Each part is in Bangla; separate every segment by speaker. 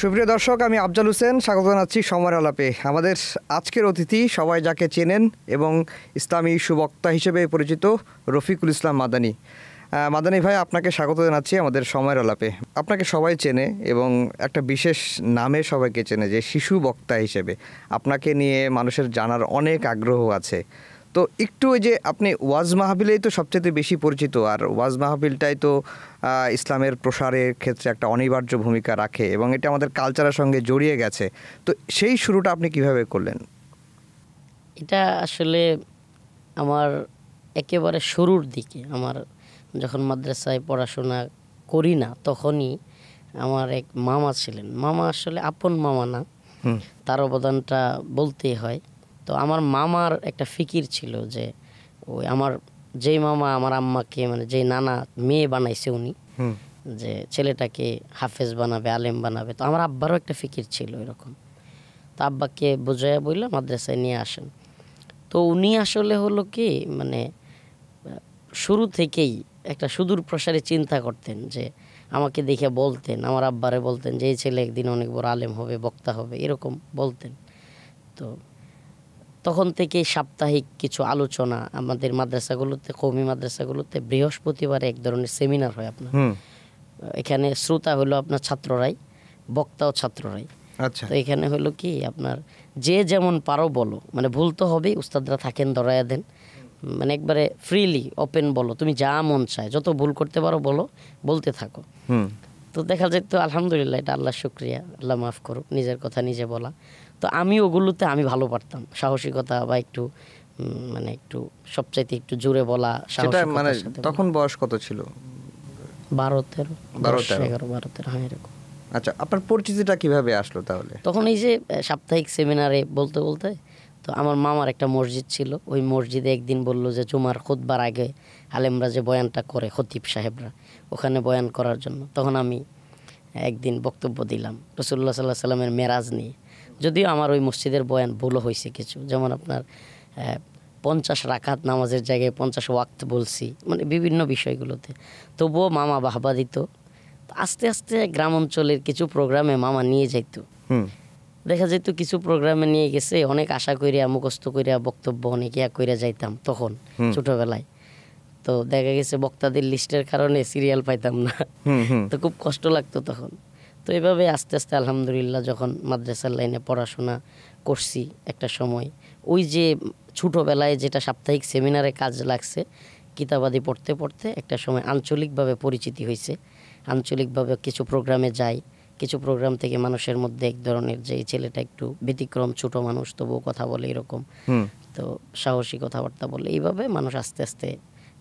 Speaker 1: সুপ্রিয় দর্শক, আমি আফজাল হোসেন, স্বাগত জানাচ্ছি সময়ের আলাপে। আমাদের আজকের অতিথি সবাই যাকে চেনেন এবং ইসলামী সুবক্তা হিসেবে পরিচিত রফিকুল ইসলাম মাদানী। মাদানী ভাই, আপনাকে স্বাগত জানাচ্ছি আমাদের সময়ের আলাপে। আপনাকে সবাই চেনে এবং একটা বিশেষ নামে সবাইকে চেনে, যে শিশু বক্তা হিসেবে আপনাকে নিয়ে মানুষের জানার অনেক আগ্রহ আছে। তো একটু ওই যে আপনি ওয়াজ মাহফিলেই তো সবচেয়ে বেশি পরিচিত, আর ওয়াজ মাহফিলটাই তো ইসলামের প্রসারের ক্ষেত্রে একটা অনিবার্য ভূমিকা রাখে এবং এটা আমাদের কালচারের সঙ্গে জড়িয়ে গেছে। তো সেই শুরুটা আপনি কিভাবে করলেন?
Speaker 2: এটা আসলে আমার একেবারে শুরুর দিকে, আমার যখন মাদ্রাসায় পড়াশোনা করি না তখনই আমার এক মামা ছিলেন। মামা আসলে আপন মামা না, তার অবদানটা বলতেই হয়। তো আমার মামার একটা ফিকির ছিল যে ওই আমার যেই মামা আমার আম্মাকে, মানে যেই নানা মেয়ে বানাইছে উনি, যে ছেলেটাকে হাফেজ বানাবে, আলেম বানাবে। তো আমার আব্বারও একটা ফিকির ছিল এরকম। তো আব্বাকে বোঝাইয়া বললে মাদ্রাসায় নিয়ে আসেন। তো উনি আসলে হলো কি, মানে শুরু থেকেই একটা সুদূর প্রসারে চিন্তা করতেন, যে আমাকে দেখে বলতেন, আমার আব্বারে বলতেন যে এই ছেলে একদিন অনেক বড় আলেম হবে, বক্তা হবে, এরকম বলতেন। তো তখন থেকেই সাপ্তাহিক কিছু আলোচনা আমাদের মাদ্রাসাগুলোতে, কওমি মাদ্রাসাগুলোতে বৃহস্পতিবারে এক ধরনের সেমিনার হয় আপনার। এখানে শ্রোতা হলো আপনার ছাত্ররাই, বক্তাও ছাত্ররাই।
Speaker 1: আচ্ছা।
Speaker 2: তো এখানে হলো কি আপনার যে যেমন পারো বলো, মানে ভুল তো হবেই, উস্তাদরা থাকেন ধরাইয়া দেন, মানে একবারে ফ্রিলি ওপেন বলো, তুমি যা মন চায় যত ভুল করতে পারো বলো, বলতে থাকো। তো দেখা যায় তো আলহামদুলিল্লাহ, এটা আল্লাহ শুকরিয়া, আল্লাহ মাফ করুক, নিজের কথা নিজে বলা। তো আমি ওগুলোতে আমি ভালো পারতাম, সাহসিকতা বা একটু মানে একটু সবচাইতে একটু জোরে বলা,
Speaker 1: মানে তখন বয়স কত ছিল?
Speaker 2: 12-13 হ্যাঁ এরকম।
Speaker 1: আচ্ছা, আপনার পরিচিতিটা কিভাবে আসলো তাহলে?
Speaker 2: তখন এই যে সাপ্তাহিক সেমিনারে বলতে বলতে, তো আমার মামার একটা মসজিদ ছিল, ওই মসজিদে একদিন বললো যে জুমার খুতবার আগে আলেমরা যে বয়ানটা করে, খতিব সাহেবরা, ওখানে বয়ান করার জন্য। তখন আমি একদিন বক্তব্য দিলাম রাসূলুল্লাহ সাল্লাল্লাহু আলাইহি সাল্লামের মেরাজ নিয়ে। যদিও আমার ওই মসজিদের বয়ান ভুলও হয়েছে কিছু, যেমন আপনার 50 রাকাত নামাজের জায়গায় 50 ওয়াক্ত বলছি, মানে বিভিন্ন বিষয়গুলোতে। তবুও মামা বাহবা দিত। আস্তে আস্তে গ্রাম অঞ্চলের কিছু প্রোগ্রামে মামা নিয়ে যাইতো। দেখা যেত কিছু প্রোগ্রামে নিয়ে গেছে, অনেক আশা করিয়া মুখস্থ করিয়া বক্তব্য অনেক ইয়া করিয়া যাইতাম তখন ছোটবেলায়। তো দেখা গেছে বক্তাদের লিস্টের কারণে সিরিয়াল পাইতাম না, তো খুব কষ্ট লাগতো তখন। তো এইভাবে আস্তে আস্তে আলহামদুলিল্লাহ যখন মাদ্রাসার লাইনে পড়াশোনা করছি, একটা সময় ওই যে ছোটোবেলায় যেটা সাপ্তাহিক সেমিনারে কাজ লাগছে, কিতাবাদি পড়তে পড়তে একটা সময় আঞ্চলিকভাবে পরিচিতি হয়েছে। আঞ্চলিকভাবে কিছু প্রোগ্রামে যাই, কিছু প্রোগ্রাম থেকে মানুষের মধ্যে এক ধরনের যে এই ছেলেটা একটু ব্যতিক্রম, ছোট মানুষ তবুও কথা বলে এরকম, তো সাহসী কথাবার্তা বলে, এইভাবে মানুষ আস্তে আস্তে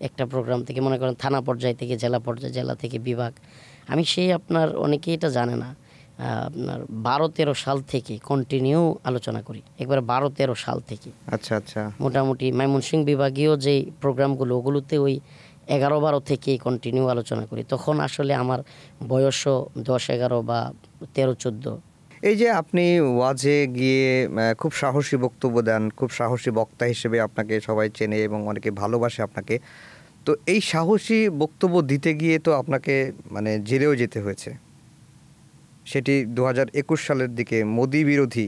Speaker 2: একটা প্রোগ্রাম থেকে, মনে করেন থানা পর্যায় থেকে জেলা পর্যায়ে, জেলা থেকে বিভাগ। আমি সেই আপনার অনেকেই এটা জানে না, আপনার 12-13 সাল থেকে কন্টিনিউ আলোচনা করি, একবার 12-13 সাল থেকে।
Speaker 1: আচ্ছা আচ্ছা। মোটামুটি
Speaker 2: ময়মনসিংহ বিভাগীয় যে প্রোগ্রামগুলো, ওগুলোতে ওই 11-12 থেকেই কন্টিনিউ আলোচনা করি। তখন আসলে আমার বয়সও 10-11 বা 13-14।
Speaker 1: এই যে আপনি ওয়াজে গিয়ে খুব সাহসী বক্তব্য দেন, খুব সাহসী বক্তা হিসেবে আপনাকে সবাই চেনে এবং অনেকে ভালোবাসে আপনাকে। তো এই সাহসী বক্তব্য দিতে গিয়ে তো আপনাকে মানে জেলেও যেতে হয়েছে। সেটি 2021 সালের দিকে মোদি বিরোধী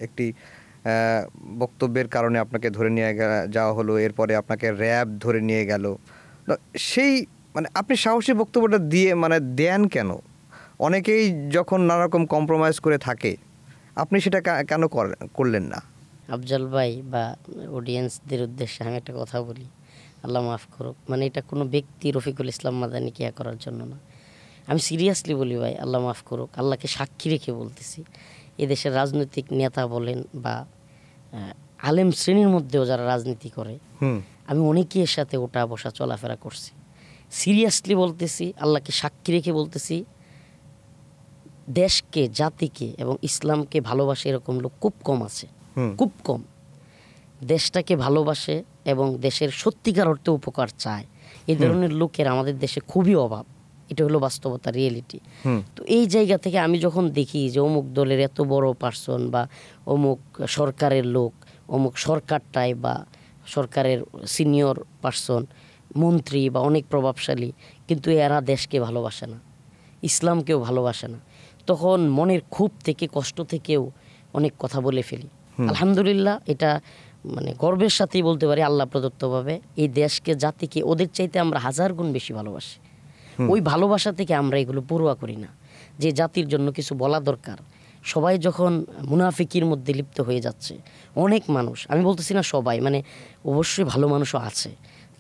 Speaker 1: একটি বক্তব্যের কারণে আপনাকে ধরে নিয়ে যাওয়া হলো। এরপরে আপনাকে র্যাব ধরে নিয়ে গেল। সেই মানে আপনি সাহসী বক্তব্যটা দিয়ে মানে দেন কেন? অনেকেই যখন নানারকম কম্প্রোমাইজ করে থাকে, আপনি সেটা কেন করলেন না?
Speaker 2: আফজাল ভাই বা অডিয়েন্সদের উদ্দেশ্যে আমি একটা কথা বলি, আল্লাহ মাফ করুক, মানে এটা কোনো ব্যক্তি রফিকুল ইসলাম মাদানীকে ইয়া করার জন্য না। আমি সিরিয়াসলি বলি ভাই, আল্লাহ মাফ করুক, আল্লাহকে সাক্ষী রেখে বলতেছি, এদেশের রাজনৈতিক নেতা বলেন বা আলেম শ্রেণীর মধ্যেও যারা রাজনীতি করে, আমি অনেকের সাথে ওঠা বসা চলাফেরা করছি। সিরিয়াসলি বলতেছি, আল্লাহকে সাক্ষী রেখে বলতেছি, দেশকে, জাতিকে এবং ইসলামকে ভালোবাসে এরকম লোক খুব কম আছে, খুব কম। দেশটাকে ভালোবাসে এবং দেশের সত্যিকার অর্থে উপকার চায়, এই ধরনের লোকের আমাদের দেশে খুবই অভাব। এটা হলো বাস্তবতা, রিয়েলিটি। তো এই জায়গা থেকে আমি যখন দেখি যে অমুক দলের এত বড় পার্সন বা অমুক সরকারের লোক, অমুক সরকারটায় বা সরকারের সিনিয়র পার্সন, মন্ত্রী বা অনেক প্রভাবশালী, কিন্তু এরা দেশকে ভালোবাসে না, ইসলামকেও ভালোবাসে না। তখন মনের ক্ষোভ থেকে কষ্ট থেকেও অনেক কথা বলে ফেলি। আলহামদুলিল্লাহ, এটা মানে গর্বের সাথেই বলতে পারি আল্লাহ প্রদত্তভাবে এই দেশকে, জাতিকে ওদের চাইতে আমরা 1000 গুণ বেশি ভালোবাসি। ওই ভালোবাসা থেকে আমরা এগুলো পরোয়া করি না যে জাতির জন্য কিছু বলা দরকার। সবাই যখন মুনাফিকির মধ্যে লিপ্ত হয়ে যাচ্ছে, অনেক মানুষ, আমি বলতেছি না সবাই, মানে অবশ্যই ভালো মানুষও আছে,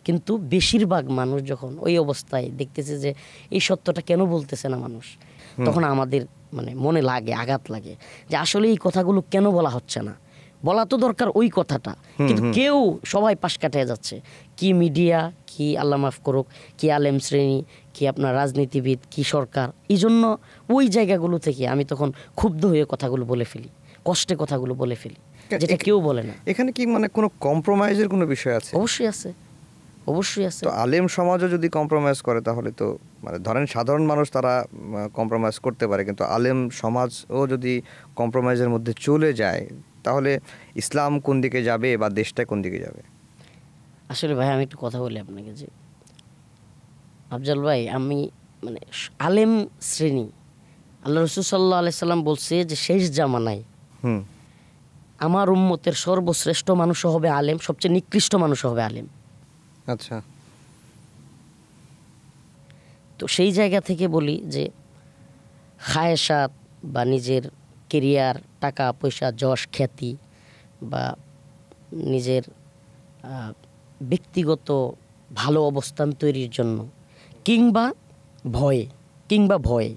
Speaker 2: কিন্তু বেশিরভাগ মানুষ যখন ওই অবস্থায় দেখতেছে যে এই সত্যটা কেন বলতেছে না মানুষ, তখন আমাদের মানে মনে লাগে, আঘাত লাগে যে আসলে এই কথাগুলো কেন বলা হচ্ছে না। বলা তো দরকার ওই কথাটা, কিন্তু কেউ, সবাই পাশ কাটিয়ে যাচ্ছে। কি মিডিয়া, কি আল্লাহ মাফ করুক, কি আলেম শ্রেণী, কি আপনার রাজনীতিবিদ, কি সরকার। এই জন্য ওই জায়গাগুলো থেকে আমি তখন ক্ষুব্ধ হয়ে কথাগুলো বলে ফেলি, কষ্টে কথাগুলো বলে ফেলি, যেটা কেউ বলে না।
Speaker 1: এখানে কি মানে কোনো কম্প্রোমাইজের কোনো বিষয় আছে?
Speaker 2: অবশ্যই আছে, অবশ্যই আছে।
Speaker 1: তো আলেম সমাজও যদি কম্প্রোমাইজ করে তাহলে তো মানে ধরেন সাধারণ মানুষ তারা কম্প্রোমাইজ করতে পারে, কিন্তু আলেম সমাজও যদি কম্প্রোমাইজের মধ্যে চলে যায় তাহলে ইসলাম কোন দিকে যাবে বা দেশটা কোন দিকে যাবে?
Speaker 2: আসলে ভাই আমি একটু কথা বলি আপনাকে, যে আফজাল ভাই, আমি মানে আলেম শ্রেণী, আল্লাহ রসুল সাল্লাল্লাহু আলাইহি সাল্লাম বলছে যে শেষ জামানায় আমার উম্মতের সর্বশ্রেষ্ঠ মানুষও হবে আলেম, সবচেয়ে নিকৃষ্ট মানুষও হবে আলেম।
Speaker 1: আচ্ছা,
Speaker 2: তো সেই জায়গা থেকে বলি যে খায়েশাত বা নিজের কেরিয়ার, টাকা পয়সা, যশ খ্যাতি বা নিজের ব্যক্তিগত ভালো অবস্থান তৈরির জন্য কিংবা ভয়ে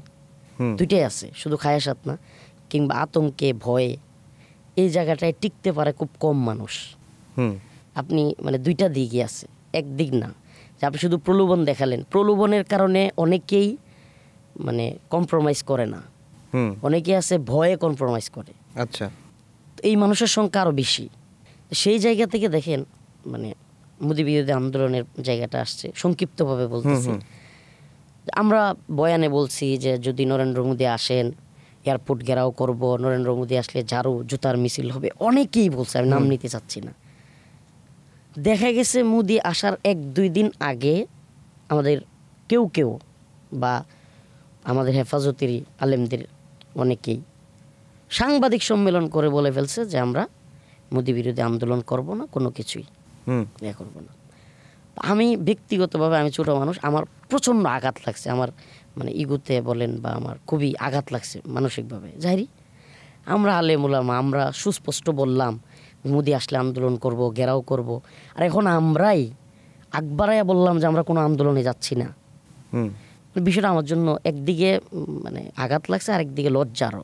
Speaker 2: দুইটাই আছে, শুধু খায়েশাত না, কিংবা আতঙ্কে, ভয়ে, এই জায়গাটায় টিকতে পারে খুব কম মানুষ। আপনি মানে দুইটা দিকই আছে, একদিক না যে আপনি শুধু প্রলোভন দেখালেন, প্রলোভনের কারণে অনেকেই মানে কম্প্রোমাইজ করে না, অনেকে আছে ভয়ে কম্প্রোমাইজ করে।
Speaker 1: আচ্ছা,
Speaker 2: এই মানুষের সংখ্যা আরও বেশি। সেই জায়গা থেকে দেখেন মানে মোদি বিরোধী আন্দোলনের জায়গাটা আসছে, সংক্ষিপ্তভাবে বলতেছি। আমরা বয়ানে বলছি যে যদি নরেন্দ্র মোদি আসেন এয়ারপোর্ট ঘেরাও করব, নরেন্দ্র মোদি আসলে ঝাড়ু জুতার মিছিল হবে, অনেকেই বলছে, আমি নাম নিতে চাচ্ছি না। দেখা গেছে মোদি আসার 1-2 দিন আগে আমাদের কেউ বা আমাদের হেফাজতেরই আলেমদের অনেকেই সাংবাদিক সম্মেলন করে বলে ফেলছে যে আমরা মোদি বিরোধী আন্দোলন করব না, কোনো কিছুই করব না। আমি ব্যক্তিগতভাবে, আমি ছোটো মানুষ, আমার প্রচণ্ড আঘাত লাগছে, আমার মানে ইগুতে বলেন বা আমার খুবই আঘাত লাগছে মানসিকভাবে। যাইরি আমরা আলেম ওলামা, আমরা সুস্পষ্ট বললাম মোদি আসলে আন্দোলন করব, ঘেরাও করব, আর এখন আমরাই আকবারাইয়া বললাম যে আমরা কোনো আন্দোলনে যাচ্ছি না। বিষয়টা আমার জন্য একদিকে মানে আঘাত লাগছে, আরেকদিকে লজ্জারও।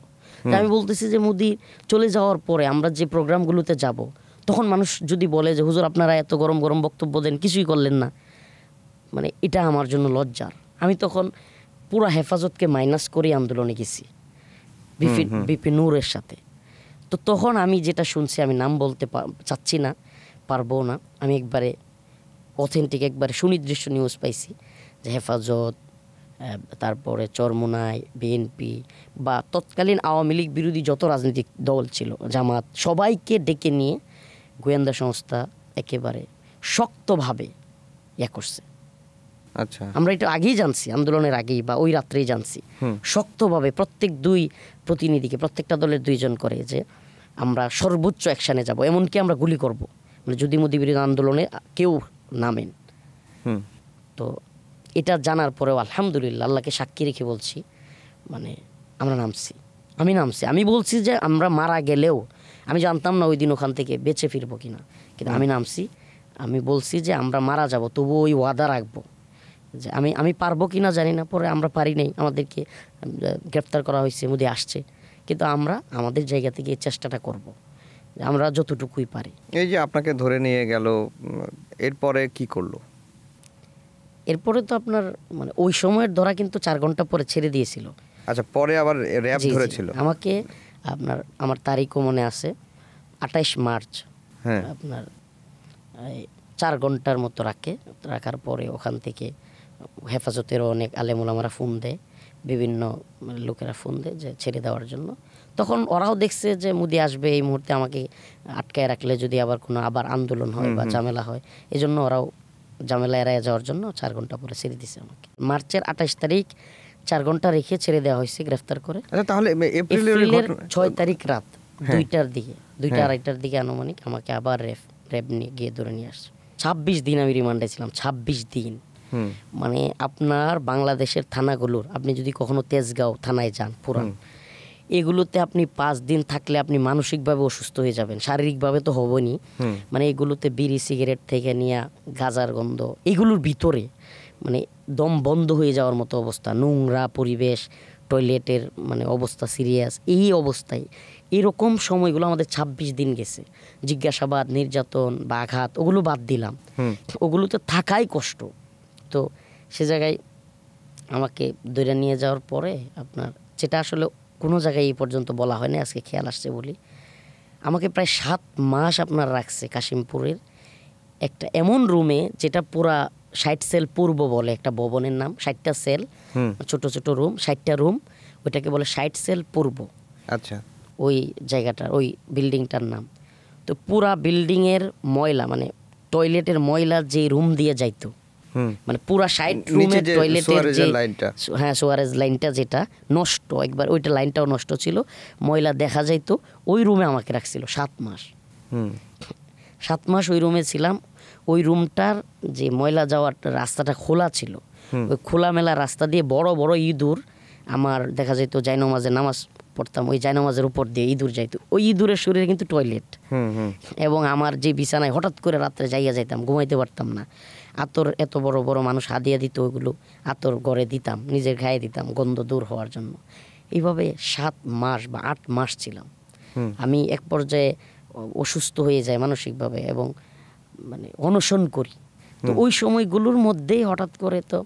Speaker 2: আমি বলতেছি যে মোদি চলে যাওয়ার পরে আমরা যে প্রোগ্রামগুলোতে যাব, তখন মানুষ যদি বলে যে হুজুর আপনারা এত গরম গরম বক্তব্য দেন, কিছুই করলেন না, মানে এটা আমার জন্য লজ্জার। আমি তখন পুরো হেফাজতকে মাইনাস করে আন্দোলনে গেছি বিপি নূরের সাথে। তো তখন আমি যেটা শুনছি, আমি নাম বলতে চাচ্ছি না, পারবো না, আমি একবারে অথেন্টিক, একবারে সুনির্দিষ্ট নিউজ পাইছি যে হেফাজত, তারপরে চরমোনাই, বিএনপি বা তৎকালীন আওয়ামী লীগ বিরোধী যত রাজনৈতিক দল ছিল, জামাত, সবাইকে ডেকে নিয়ে গোয়েন্দা সংস্থা একেবারে শক্তভাবে করছে।
Speaker 1: আচ্ছা,
Speaker 2: আমরা এটা আগেই জানছি, আন্দোলনের আগেই বা ওই রাত্রেই জানছি, শক্তভাবে প্রত্যেক 2 প্রতিনিধিকে, প্রত্যেকটা দলের 2 জন করে, যে আমরা সর্বোচ্চ অ্যাকশানে যাব, এমনকি আমরা গুলি করব মানে যদি মোদি বিরোধী আন্দোলনে কেউ নামেন। তো এটা জানার পরেও আলহামদুলিল্লাহ, আল্লাহকে সাক্ষী রেখে বলছি, মানে আমরা নামছি, আমি বলছি যে আমরা মারা গেলেও, আমি জানতাম না ওই দিন ওখান থেকে বেঁচে ফিরবো কিনা, কিন্তু আমি নামছি, আমি বলছি যে আমরা মারা যাব, তবু ওই ওয়াদা রাখবো যে আমি পারবো কিনা জানি না, পরে আমরা পারি নাই, আমাদেরকে গ্রেফতার করা হয়েছে, মোদি আসছে, কিন্তু আমরা আমাদের জায়গা থেকে এই চেষ্টাটা করব, আমরা যতটুকুই পারি।
Speaker 1: এই যে আপনাকে ধরে নিয়ে গেল, এরপরে কি করলো?
Speaker 2: এরপরে তো আপনার মানে ওই সময়ের ধরা কিন্তু 4 ঘন্টা পরে ছেড়ে দিয়েছিল।
Speaker 1: আচ্ছা, পরে আবার র্যাব ধরেছিল
Speaker 2: আমাকে, আমার তারিখও মনে আছে, 28 মার্চ। আপনার 4 ঘন্টার মতো রাখার পরে ওখান থেকে হেফাজতেরও অনেক আলেম ওলামারা ফোন দেয়, বিভিন্ন লোকেরা ফোন দেয় যে ছেড়ে দেওয়ার জন্য। তখন ওরাও দেখছে যে মোদি আসবে, এই মুহূর্তে আমাকে আটকায় রাখলে যদি আবার আন্দোলন হয় বা ঝামেলা হয়, এই জন্য ওরাও ঝামেলা এড়ায় যাওয়ার জন্য 4 ঘন্টা পরে ছেড়ে দিছে আমাকে। মার্চের 28 তারিখ 4 ঘন্টা রেখে ছেড়ে দেওয়া হয়েছে গ্রেফতার করে।
Speaker 1: আচ্ছা, তাহলে
Speaker 2: এপ্রিলের
Speaker 1: এপ্রিলের
Speaker 2: 6 তারিখ রাত
Speaker 1: হ্যাঁ।
Speaker 2: 2টার দিকে, 2টা
Speaker 1: হ্যাঁ।
Speaker 2: আড়াইটার দিকে আনুমানিক আমাকে আবার র্যাব নিয়ে গিয়ে ধরে নিয়ে আসছে। 26 দিন আমি রিমান্ডে ছিলাম, 26 দিন।
Speaker 1: হুম
Speaker 2: মানে আপনার বাংলাদেশের থানাগুলোর, আপনি যদি কখনো তেজগাঁও থানায় যান পুরান, এগুলোতে আপনি 5 দিন থাকলে আপনি মানসিকভাবে অসুস্থ হয়ে যাবেন, শারীরিকভাবে তো হবেনি।
Speaker 1: হুম
Speaker 2: মানে এগুলোতে বিড়ি সিগারেট থেকে নিয়ে গাঁজার গন্ধ, এগুলোর ভিতরে মানে দম বন্ধ হয়ে যাওয়ার মতো অবস্থা, নোংরা পরিবেশ, টয়লেটের মানে অবস্থা সিরিয়াস। এই অবস্থায় এরকম সময়গুলো আমাদের 26 দিন গেছে। জিজ্ঞাসাবাদ, নির্যাতন বা আঘাত ওগুলো বাদ দিলাম,
Speaker 1: হুম
Speaker 2: ওগুলোতে থাকাই কষ্ট। তো সে জায়গায় আমাকে ধরে নিয়ে যাওয়ার পরে আপনার, যেটা আসলে কোনো জায়গায় এই পর্যন্ত বলা হয় না, আজকে খেয়াল আসছে বলি, আমাকে প্রায় 7 মাস আপনার রাখছে কাশিমপুরের একটা এমন রুমে, যেটা পুরা 60 সেল পূর্ব বলে একটা ভবনের নাম, 60টা সেল,
Speaker 1: হুম
Speaker 2: ছোট ছোট রুম, 60টা রুম, ওইটাকে বলে 60 সেল পূর্ব,
Speaker 1: আচ্ছা
Speaker 2: ওই জায়গাটার, ওই বিল্ডিংটার নাম। তো পুরা বিল্ডিংয়ের ময়লা, মানে টয়লেটের ময়লা যে রুম দিয়ে যাইতো,
Speaker 1: হুম
Speaker 2: মানে পুরা 60
Speaker 1: নিচে
Speaker 2: রুমের
Speaker 1: যে
Speaker 2: টয়লেটের যে
Speaker 1: সুয়ারেজের লাইনটা।
Speaker 2: হ্যাঁ সুয়ারেজ লাইনটা যেটা নষ্ট, একবার ওইটা লাইনটাও নষ্ট ছিল, ময়লা দেখা যাইতো। ওই রুমে আমাকে রাখছিল 7 মাস।
Speaker 1: হুম
Speaker 2: 7 মাস ওই রুমে ছিলাম। ওই রুমটার যে ময়লা যাওয়ার রাস্তাটা খোলা ছিল, ওই খোলামেলা রাস্তা দিয়ে বড় বড় ইঁদুর, আমার দেখা যেত জায়নামাজে নামাজ পড়তাম, ওই জায়নামাজের উপর দিয়ে ইঁদুর যাইতো। ওই ইঁদুরের শরীরে কিন্তু টয়লেট,
Speaker 1: হুম হুম
Speaker 2: এবং আমার যে বিছানায় হঠাৎ করে রাত্রে যাইয়া যাইতাম, ঘুমাইতে পারতাম না। আতর এত বড় বড় মানুষ হাদিয়া দিত, ওইগুলো আতর গড়ে দিতাম, নিজের গায়ে দিতাম গন্ধ দূর হওয়ার জন্য। এইভাবে 7 মাস বা 8 মাস ছিলাম। আমি এক পর্যায়ে অসুস্থ হয়ে যাই মানসিকভাবে এবং মানে অনশন করি। তো ওই সময়গুলোর মধ্যেই হঠাৎ করে তো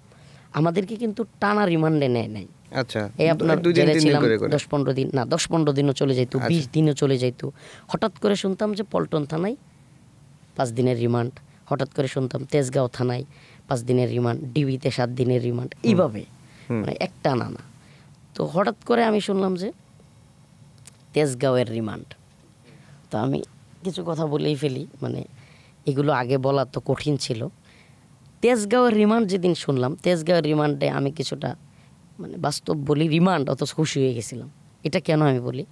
Speaker 2: আমাদেরকে কিন্তু টানা রিমান্ডে নেয় নাই।
Speaker 1: আচ্ছা,
Speaker 2: এই আপনার
Speaker 1: 2 দিন
Speaker 2: জেলে
Speaker 1: 3 দিন
Speaker 2: ছিলাম
Speaker 1: করে করে
Speaker 2: 10-15 দিন, না 10-15 দিনও চলে যাইতো, 20 দিনও চলে যাইতো। হঠাৎ করে শুনতাম যে পল্টন থানায় 5 দিনের রিমান্ড, হঠাৎ করে শুনতাম তেজগাঁও থানায় 5 দিনের রিমান্ড, ডিবিতে 7 দিনের রিমান্ড, এইভাবে মানে একটা না। তো হঠাৎ করে আমি শুনলাম যে তেজগাঁওয়ের রিমান্ড। তো আমি কিছু কথা বলেই ফেলি, মানে এগুলো আগে বলা তো কঠিন ছিল। তেজগাঁওয়ের রিমান্ড যেদিন শুনলাম, তেজগাঁওয়ের রিমান্ডে আমি কিছুটা মানে বাস্তব বলি রিমান্ড অত খুশি হয়ে গেছিলাম। এটা কেন আমি বলি,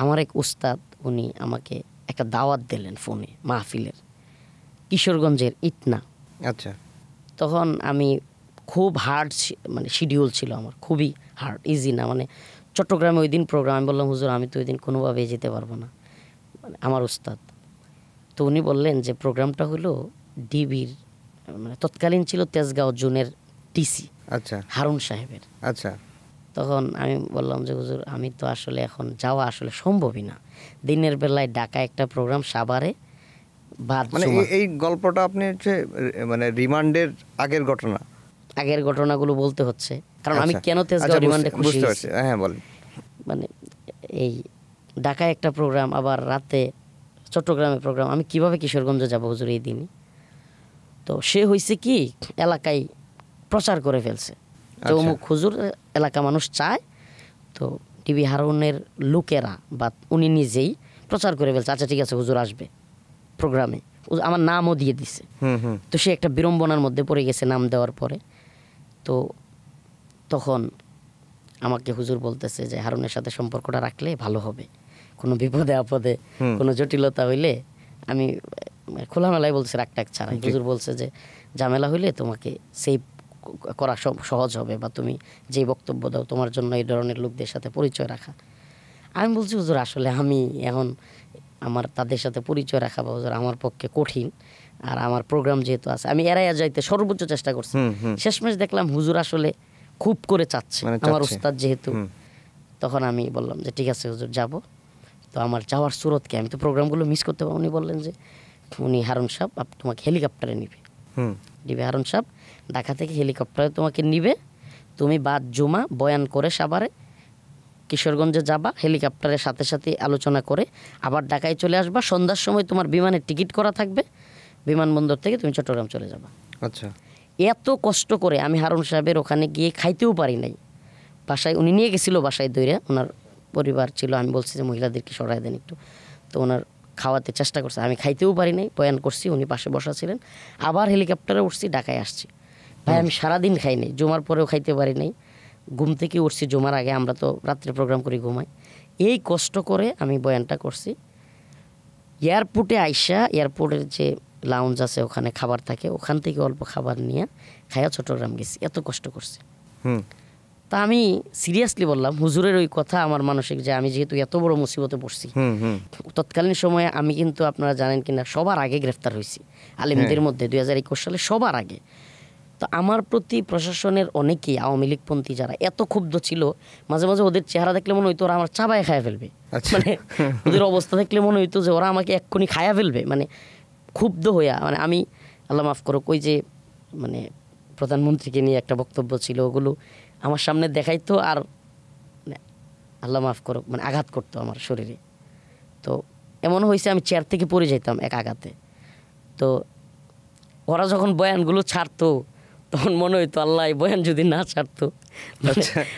Speaker 2: আমার এক উস্তাদ উনি আমাকে একটা দাওয়াত দিলেন ফোনে মাহফিলের, কিশোরগঞ্জের ইটনা।
Speaker 1: আচ্ছা
Speaker 2: তখন আমি খুব হার্ড মানে শিডিউল ছিল আমার, খুবই হার্ড, ইজি না। মানে চট্টগ্রামে ওই দিন প্রোগ্রাম, আমি বললাম হুজুর আমি তো ওই দিন কোনোভাবেই যেতে পারবো না, মানে আমার উস্তাদ। তো উনি বললেন যে প্রোগ্রামটা হলো ডিবির, মানে তৎকালীন ছিল তেজগাঁও জোনের ডিসি
Speaker 1: আচ্ছা
Speaker 2: হারুন সাহেবের।
Speaker 1: আচ্ছা
Speaker 2: তখন আমি বললাম যে হুজুর আমি তো আসলে এখন যাওয়া আসলে সম্ভবই না, দিনের বেলায় ঢাকা একটা প্রোগ্রাম, সাভারে বাদ
Speaker 1: মানে
Speaker 2: জুমা।
Speaker 1: এই গল্পটা আপনি হচ্ছে মানে রিমান্ডের আগের ঘটনা,
Speaker 2: আগের ঘটনাগুলো বলতে হচ্ছে, কারণ আমি
Speaker 1: আচ্ছা।
Speaker 2: কেন
Speaker 1: আচ্ছা,
Speaker 2: তেজগাঁও রিমান্ডে খুশি
Speaker 1: বুঝতে
Speaker 2: হয়েছি।
Speaker 1: পারছি, হ্যাঁ বলেন।
Speaker 2: মানে এই ঢাকায় একটা প্রোগ্রাম, আবার রাতে চট্টগ্রামে প্রোগ্রাম, আমি কিভাবে কিশোরগঞ্জে যাব হুজুর এই দিনই? তো সে হয়েছে কি এলাকায় প্রচার করে ফেলছে যে অমুক হুজুর, এলাকা মানুষ চায়। তো টিভি হারুনের লোকেরা বা উনি নিজেই প্রচার করে ফেলছে, আচ্ছা ঠিক আছে হুজুর আসবে প্রোগ্রামে, আমার নামও দিয়ে দিছে। তো সে একটা বিড়ম্বনার মধ্যে পড়ে গেছে নাম দেওয়ার পরে। তো তখন আমাকে হুজুর বলতেছে যে হারুনের সাথে সম্পর্কটা রাখলে ভালো হবে, কোনো বিপদে আপদে কোনো জটিলতা হইলে, আমি খোলামেলায় বলছে রাগ টাক ছাড়াই, হুজুর বলছে যে ঝামেলা হইলে তোমাকে সেভ করা সহজ হবে, বা তুমি যেই বক্তব্য দাও তোমার জন্য এই ধরনের লোকদের সাথে পরিচয় রাখা। আমি বলছি হুজুর আসলে আমি এখন আমার তাদের সাথে পরিচয় রাখা বা হুজুর আমার পক্ষে কঠিন, আর আমার প্রোগ্রাম যেহেতু আছে আমি এড়াইয়া যাইতে সর্বোচ্চ চেষ্টা করছি। শেষমেশ দেখলাম হুজুর আসলে খুব করে চাচ্ছে, আমার উস্তাদ যেহেতু। তখন আমি বললাম যে ঠিক আছে হুজুর যাব। তো আমার যাওয়ার সুরতকে, আমি তো প্রোগ্রামগুলো মিস করতে পারবো। উনি বললেন যে উনি হারুন সাহেব তোমাকে হেলিকপ্টারে নিবে, দিবে হারুন সাহেব ঢাকা থেকে হেলিকপ্টারে তোমাকে নিবে, তুমি বাদ জুমা বয়ান করে সাভারে কিশোরগঞ্জে যাবা, হেলিকপ্টারের সাথে সাথে আলোচনা করে আবার ঢাকায় চলে আসবা, সন্ধ্যার সময় তোমার বিমানের টিকিট করা থাকবে, বিমানবন্দর থেকে তুমি চট্টগ্রাম চলে যাবা।
Speaker 1: আচ্ছা,
Speaker 2: এত কষ্ট করে আমি হারুন সাহেবের ওখানে গিয়ে খাইতেও পারি নাই। বাসায় উনি নিয়ে গেছিলো, বাসায় দইরা ওনার পরিবার ছিল, আমি বলছি যে মহিলাদেরকে সরাই দেন একটু, তো ওনার খাওয়াতে চেষ্টা করছে, আমি খাইতেও পারি নাই, বয়ান করছি, উনি পাশে বসা ছিলেন। আবার হেলিকপ্টারে উঠছি, ঢাকায় আসছি। ভাই আমি সারাদিন খাই নাই, জুমার পরেও খাইতে পারি নাই, ঘুম থেকে উঠছি জুমার আগে, আমরা তো রাত্রে প্রোগ্রাম করে ঘুমাই, এই কষ্ট করে আমি বয়ানটা করছি। এয়ারপোর্টে আইসা এয়ারপোর্টের যে লাউঞ্জ আছে ওখানে খাবার থাকে, ওখান থেকে অল্প খাবার নিয়ে খাইয়া চট্টগ্রাম গেছি, এত কষ্ট করছি। তা আমি সিরিয়াসলি বললাম, হুজুরের ওই কথা আমার মানসিক, যে আমি যেহেতু এত বড় মুসিবতে পড়ছি, তৎকালীন সময়ে আমি কিন্তু আপনারা জানেন কিনা সবার আগে গ্রেফতার হয়েছি আলেমদের মধ্যে 2021 সালে সবার আগে। তো আমার প্রতি প্রশাসনের অনেকেই আওয়ামী লীগপন্থী যারা এত ক্ষুব্ধ ছিল, মাঝে মাঝে ওদের চেহারা দেখলে মনে হইতো ওরা আমার চাবায় খায়া ফেলবে, মানে ওদের অবস্থা দেখলে মনে হইতো যে ওরা আমাকে এক্ষুনি খায়া ফেলবে, মানে ক্ষুব্ধ হইয়া। মানে আমি, আল্লাহ মাফ করুক, ওই যে মানে প্রধানমন্ত্রীকে নিয়ে একটা বক্তব্য ছিল, ওগুলো আমার সামনে দেখাইতো আর আল্লাহ মাফ করুক মানে আঘাত করতো আমার শরীরে। তো এমন হয়েছে আমি চেয়ার থেকে পড়ে যেতাম এক আঘাতে। তো ওরা যখন বয়ানগুলো ছাড়তো তখন মনে হইতো আল্লাহ এই বয়ান যদি না ছাড়তো,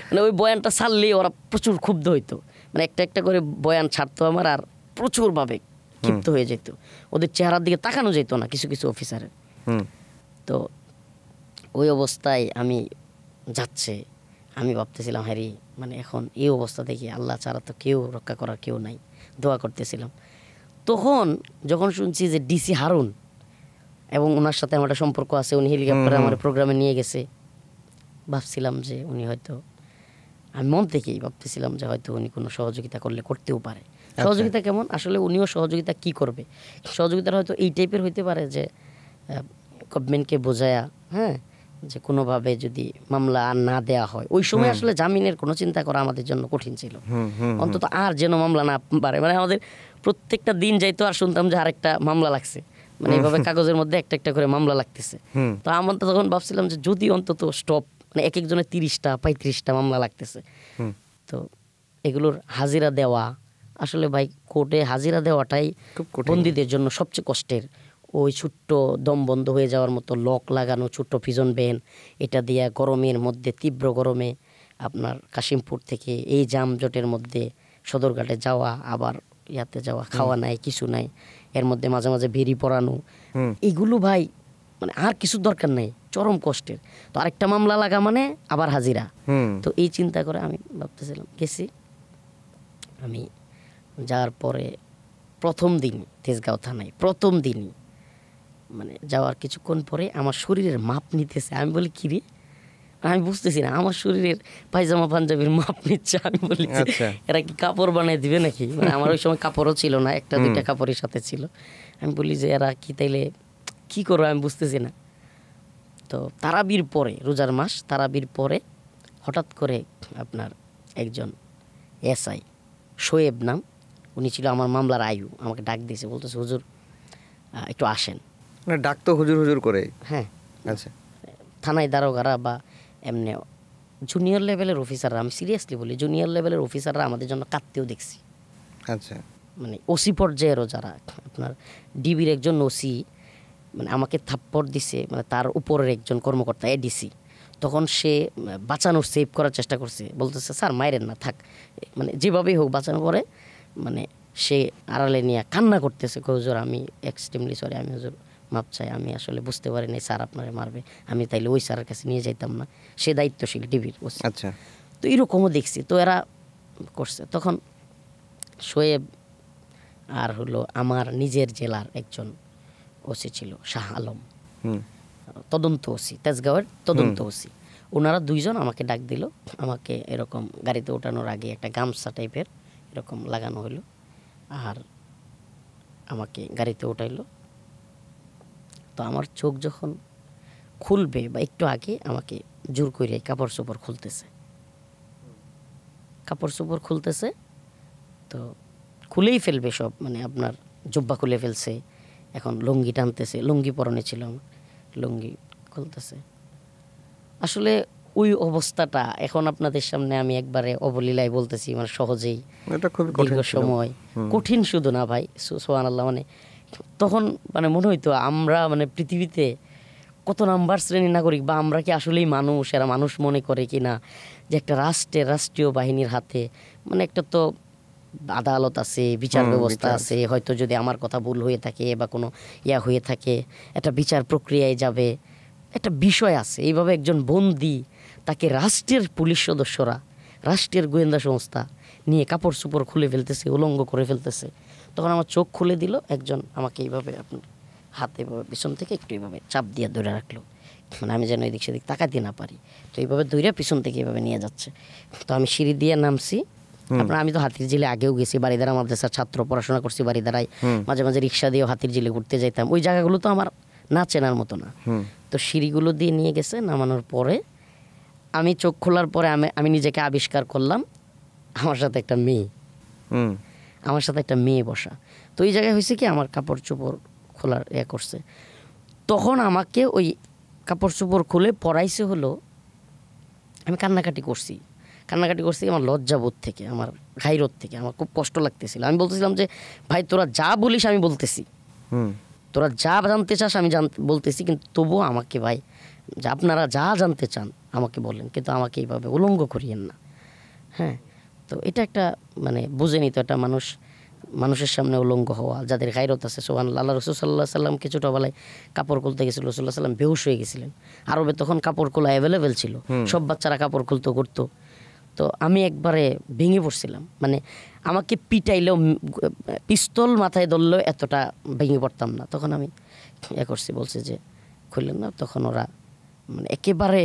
Speaker 2: মানে ওই বয়ানটা ছাড়লেই ওরা প্রচুর ক্ষুব্ধ হইতো, মানে একটা একটা করে বয়ান ছাড়তো আমার, আর প্রচুরভাবে ক্ষিপ্ত হয়ে যেত, ওদের চেহারার দিকে তাকানো যেত না কিছু কিছু অফিসারের। তো ওই অবস্থায় আমি যাচ্ছে, আমি ভাবতেছিলাম হ্যারি মানে এখন এই অবস্থা দেখি আল্লাহ ছাড়া তো কেউ রক্ষা করার কেউ নাই, দোয়া করতেছিলাম। তখন যখন শুনছি যে ডিসি হারুন এবং ওনার সাথে আমার একটা সম্পর্ক আছে, উনি হেলিকপ্টারে আমার প্রোগ্রামে নিয়ে গেছে, ভাবছিলাম যে উনি হয়তো, আমি মন থেকেই ভাবতেছিলাম যে হয়তো উনি কোনো সহযোগিতা করলে করতেও পারে। সহযোগিতা কেমন, আসলে উনিও সহযোগিতা কি করবে, সহযোগিতাটা হয়তো এই টাইপের হইতে পারে যে গভর্নমেন্টকে বোঝায়া, হ্যাঁ, যে কোনোভাবে যদি মামলা আর না দেয়া হয়, ওই সময় আসলে জামিনের কোনো চিন্তা করা আমাদের জন্য কঠিন ছিল, অন্তত আর যেন মামলা না পারে। মানে আমাদের প্রত্যেকটা দিন যাইতো আর শুনতাম যে আরেকটা মামলা লাগছে, মানে এইভাবে কাগজের মধ্যে একটা একটা করে মামলা লাগতেছে। তো আমরা তো তখন ভাবছিলাম যে যদি অন্তত স্টপ, মানে এক একজনের 30টা 35টা মামলা লাগতেছে। তো এগুলোর হাজিরা দেওয়া, আসলে ভাই কোর্টে হাজিরা দেওয়াটাই বন্দীদের জন্য সবচেয়ে কষ্টের। ওই ছোট্ট দম বন্ধ হয়ে যাওয়ার মতো লক লাগানো ছোট্ট পিজন ভ্যান, এটা দিয়া গরমের মধ্যে, তীব্র গরমে আপনার কাশিমপুর থেকে এই জামজটের মধ্যে সদরঘাটে যাওয়া, আবার ইয়াতে যাওয়া, খাওয়া নাই কিছু নাই, এর মধ্যে মাঝে মাঝে বেরি পড়ানো, এগুলো ভাই মানে আর কিছু দরকার নেই, চরম কষ্টের। তো আরেকটা মামলা লাগা মানে আবার হাজিরা। তো এই চিন্তা করে আমি ভাবতেছিলাম, গেছি। আমি যাওয়ার পরে প্রথম দিন তেজগাঁও থানায়, প্রথম দিনই মানে যাওয়ার কিছুক্ষণ পরে আমার শরীরের মাপ নিতেছে। আমি বলি কি রে, আমি বুঝতেছি না, আমার শরীরের পায়জামা পাঞ্জাবির মাপ নিচ্ছে। আমি বলি এরা কি কাপড় বানিয়ে দিবে নাকি, মানে আমার ওই সময় কাপড়ও ছিল না, একটা দুইটা কাপড়ের সাথে ছিল। আমি বলি যে এরা কি তাইলে কি করবো আমি বুঝতেছি না। তো তারাবির পরে, রোজার মাস, তারাবির পরে হঠাৎ করে আপনার একজন এসআই শোয়েব নাম, উনি ছিল আমার মামলার আয়ু, আমাকে ডাক দিয়েছে, বলতেছে হুজুর একটু আসেন।
Speaker 1: ডাক তো হুজুর হুজুর করে?
Speaker 2: হ্যাঁ,
Speaker 1: আচ্ছা।
Speaker 2: থানায় দারোগারা বা এমনি জুনিয়র লেভেলের অফিসাররা, আমি সিরিয়াসলি বলি জুনিয়র লেভেলের অফিসাররা আমাদের জন্য কাঁদতেও দেখছি।
Speaker 1: আচ্ছা।
Speaker 2: মানে ওসি পর্যায়েরও যারা, আপনার ডিবির একজন ওসি মানে আমাকে থাপ্পড় দিছে, মানে তার উপরের একজন কর্মকর্তা এডিসি, তখন সে বাঁচানোর সেভ করার চেষ্টা করছে, বলতেছে স্যার মাইরেন না, থাক, মানে যেভাবেই হোক বাঁচানোর পরে মানে সে আড়ালে নিয়ে কান্না করতেছে, হুজুর আমি এক্সট্রিমলি সরি, আমি হুজুর মাপ চাই, আমি আসলে বুঝতে পারি নাই স্যার আপনারে মারবে, আমি তাইলে ওই স্যারের কাছে নিয়ে যাইতাম না, সে দায়িত্বশীল ডিবির ওসি।
Speaker 1: আচ্ছা।
Speaker 2: তো এরকমও দেখছি, তো এরা করছে। তখন শোয়েব আর হলো আমার নিজের জেলার একজন ওসি ছিল শাহ আলম, তদন্ত ওসি, তেজগাঁওয়ের তদন্ত ওসি, ওনারা দুইজন আমাকে ডাক দিল। আমাকে এরকম গাড়িতে ওঠানোর আগে একটা গামছা টাইপের এরকম লাগানো হলো, আর আমাকে গাড়িতে উঠাইলো। তো আমার চোখ যখন খুলবে বা একটু আগে আমাকে জোর করে কাপড় চোপড় খুলতেছে, কাপড় চোপড় খুলতেছে, তো খুলেই ফেলবে সব, মানে আপনার জুব্বা খুলে ফেলছে, এখন লুঙ্গি টানতেছে, লুঙ্গি পরনে ছিল আমার, লুঙ্গি খুলতেছে। আসলে ওই অবস্থাটা এখন আপনাদের সামনে আমি একবারে অবলীলায় বলতেছি, মানে সহজেই, দীর্ঘ সময় কঠিন শুধু না ভাই, সুবহানাল্লাহ, মানে তখন মানে মনে হইতো আমরা মানে পৃথিবীতে কত নাম্বার শ্রেণীর নাগরিক, বা আমরা কি আসলেই মানুষ, এরা মানুষ মনে করে কি না, যে একটা রাষ্ট্রীয় বাহিনীর হাতে মানে একটা তো আদালত আছে, বিচার ব্যবস্থা আছে, হয়তো যদি আমার কথা ভুল হয়ে থাকে বা কোনো হয়ে থাকে, একটা বিচার প্রক্রিয়ায় যাবে, একটা বিষয় আছে। এইভাবে একজন বন্দী তাকে রাষ্ট্রের পুলিশ সদস্যরা, রাষ্ট্রের গোয়েন্দা সংস্থা নিয়ে কাপড় চোপড় খুলে ফেলতেছে, উলঙ্গ করে ফেলতেছে। তখন আমার চোখ খুলে দিল, একজন আমাকে এইভাবে আপনার হাতে এভাবে পিছন থেকে একটু এইভাবে চাপ দিয়ে ধরে রাখলো, মানে আমি যেন এদিক সেদিক তাকাতে না পারি। তো এইভাবে ধরে পিছন থেকে এইভাবে নিয়ে যাচ্ছে। তো আমি সিঁড়ি দিয়ে নামছি। আপনার আমি তো হাতিরঝিলে আগেও গেছি, বাড়িদারা মাদ্রাসার ছাত্র, পড়াশোনা করছি বাড়িদারায়, মাঝে মাঝে রিক্সা দিয়েও হাতিরঝিলে ঘুরতে যেতাম। ওই জায়গাগুলো তো আমার না চেনার মতো না। তো সিঁড়িগুলো দিয়ে নিয়ে গেছে, নামানোর পরে আমি চোখ খোলার পরে আমি নিজেকে আবিষ্কার করলাম আমার সাথে একটা মেয়ে, আমার সাথে একটা মেয়ে বসা। তো এই জায়গায় হয়েছে কি, আমার কাপড় চোপড় খোলার করছে। তখন আমাকে ওই কাপড় চোপড় খুলে পরাইছে হলো, আমি কান্নাকাটি করছি আমার লজ্জাবোধ থেকে, আমার গাইরত থেকে, আমার খুব কষ্ট লাগতেছিল। আমি বলতেছিলাম যে ভাই তোরা যা বলিস আমি বলতেছি, তোরা যা জানতে চাস আমি বলতেছি, কিন্তু তবুও আমাকে ভাই আপনারা যা জানতে চান আমাকে বলেন, কিন্তু আমাকে এইভাবে উলঙ্গ করিয়েন না। হ্যাঁ, তো এটা একটা মানে বুঝেনি তো, একটা মানুষের সামনে উলঙ্গ হওয়া, যাদের গায়রত আছে। সুবহানাল্লাহ। আল্লাহ রাসূল সাল্লাল্লাহু আলাইহি সাল্লামকে ছোটবেলায় কাপড় খুলতে গেছিল, রাসূলুল্লাহ সাল্লাল্লাহু আলাইহি সাল্লাম বেহুশ হয়ে গেছিলেন। আরবে তখন কাপড় খোলা অ্যাভেলেবেল ছিল, সব বাচ্চারা কাপড় খুলতো করতো। তো আমি একবারে ভেঙে পড়ছিলাম, মানে আমাকে পিটাইলেও, পিস্তল মাথায় ধরলেও এতটা ভেঙে পড়তাম না। তখন আমি করছি, বলছে যে খুললেন না। তখন ওরা মানে একেবারে